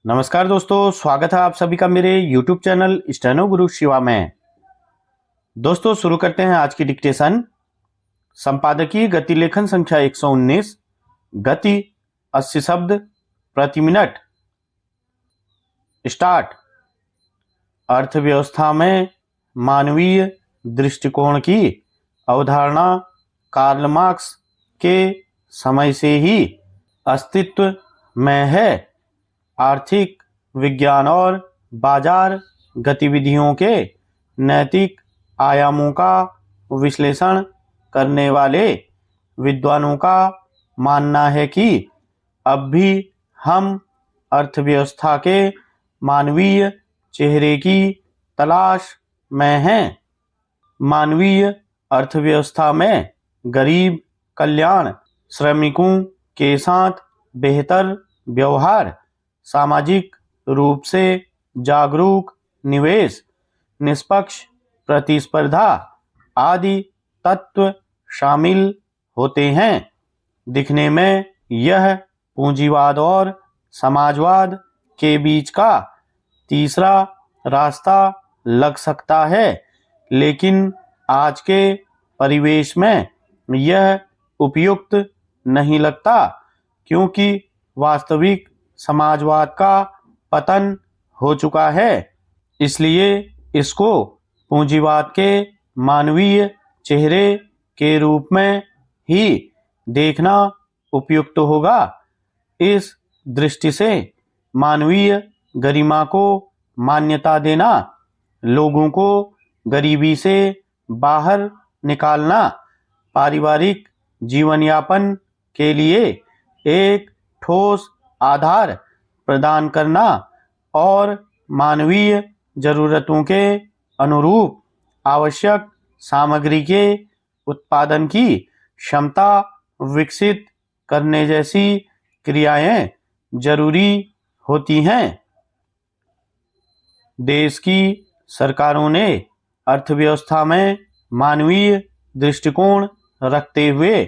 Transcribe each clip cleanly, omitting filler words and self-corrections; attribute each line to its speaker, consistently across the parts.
Speaker 1: नमस्कार दोस्तों, स्वागत है आप सभी का मेरे YouTube चैनल स्टेनो गुरु शिवा में। दोस्तों शुरू करते हैं आज की डिक्टेशन। संपादकीय गति लेखन संख्या 119, गति 80 शब्द प्रति मिनट। स्टार्ट। अर्थव्यवस्था में मानवीय दृष्टिकोण की अवधारणा कार्ल मार्क्स के समय से ही अस्तित्व में है। आर्थिक विज्ञान और बाजार गतिविधियों के नैतिक आयामों का विश्लेषण करने वाले विद्वानों का मानना है कि अब भी हम अर्थव्यवस्था के मानवीय चेहरे की तलाश में हैं। मानवीय अर्थव्यवस्था में गरीब कल्याण, श्रमिकों के साथ बेहतर व्यवहार, सामाजिक रूप से जागरूक निवेश, निष्पक्ष प्रतिस्पर्धा आदि तत्व शामिल होते हैं। दिखने में यह पूंजीवाद और समाजवाद के बीच का तीसरा रास्ता लग सकता है, लेकिन आज के परिवेश में यह उपयुक्त नहीं लगता, क्योंकि वास्तविक समाजवाद का पतन हो चुका है। इसलिए इसको पूंजीवाद के मानवीय चेहरे के रूप में ही देखना उपयुक्त होगा। इस दृष्टि से मानवीय गरिमा को मान्यता देना, लोगों को गरीबी से बाहर निकालना, पारिवारिक जीवन यापन के लिए एक ठोस आधार प्रदान करना और मानवीय जरूरतों के अनुरूप आवश्यक सामग्री के उत्पादन की क्षमता विकसित करने जैसी क्रियाएं जरूरी होती हैं। देश की सरकारों ने अर्थव्यवस्था में मानवीय दृष्टिकोण रखते हुए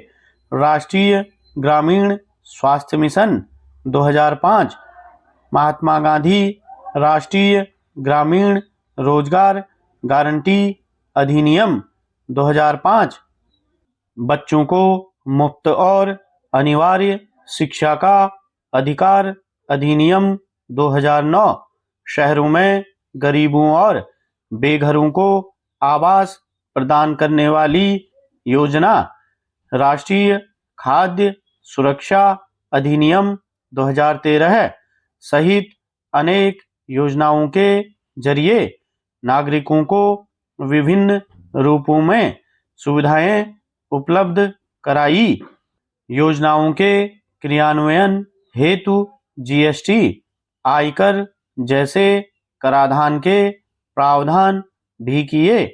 Speaker 1: राष्ट्रीय ग्रामीण स्वास्थ्य मिशन 2005, महात्मा गांधी राष्ट्रीय ग्रामीण रोजगार गारंटी अधिनियम 2005, बच्चों को मुफ्त और अनिवार्य शिक्षा का अधिकार अधिनियम 2009, शहरों में गरीबों और बेघरों को आवास प्रदान करने वाली योजना, राष्ट्रीय खाद्य सुरक्षा अधिनियम 2013 सहित अनेक योजनाओं के जरिए नागरिकों को विभिन्न रूपों में सुविधाएं उपलब्ध कराई। योजनाओं के क्रियान्वयन हेतु जीएसटी, आयकर जैसे कराधान के प्रावधान भी किए।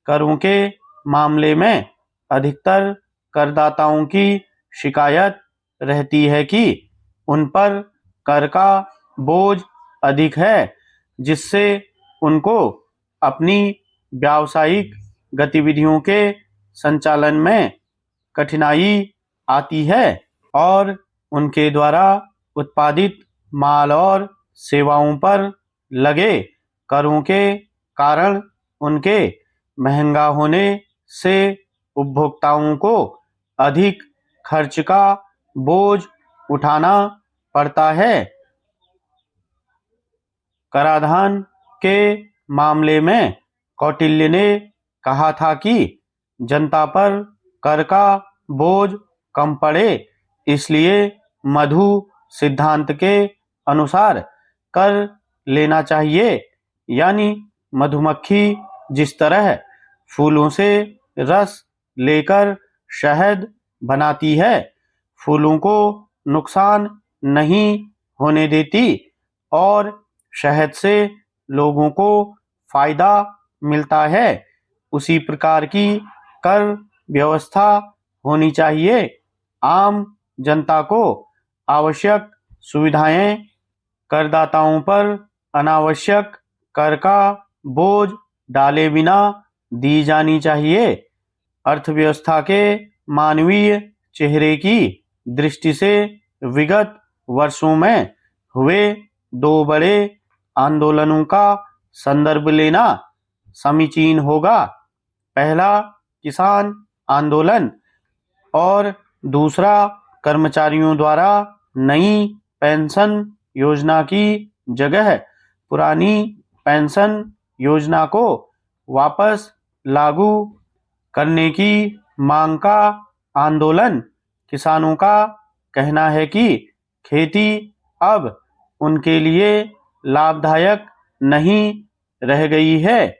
Speaker 1: करों के मामले में अधिकतर करदाताओं की शिकायत रहती है कि उन पर कर का बोझ अधिक है, जिससे उनको अपनी व्यावसायिक गतिविधियों के संचालन में कठिनाई आती है और उनके द्वारा उत्पादित माल और सेवाओं पर लगे करों के कारण उनके महंगा होने से उपभोक्ताओं को अधिक खर्च का बोझ उठाना पड़ता है। कराधान के मामले में कौटिल्य ने कहा था कि जनता पर कर का बोझ कम पड़े, इसलिए मधु सिद्धांत के अनुसार कर लेना चाहिए। यानी मधुमक्खी जिस तरह फूलों से रस लेकर शहद बनाती है, फूलों को नुकसान नहीं होने देती और शहद से लोगों को फायदा मिलता है, उसी प्रकार की कर व्यवस्था होनी चाहिए। आम जनता को आवश्यक सुविधाएं करदाताओं पर अनावश्यक कर का बोझ डाले बिना दी जानी चाहिए। अर्थव्यवस्था के मानवीय चेहरे की दृष्टि से विगत वर्षों में हुए दो बड़े आंदोलनों का संदर्भ लेना समीचीन होगा। पहला किसान आंदोलन और दूसरा कर्मचारियों द्वारा नई पेंशन योजना की जगह पुरानी पेंशन योजना को वापस लागू करने की मांग का आंदोलन। किसानों का कहना है कि खेती अब उनके लिए लाभदायक नहीं रह गई है।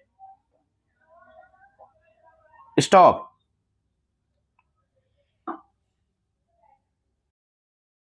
Speaker 1: स्टॉप।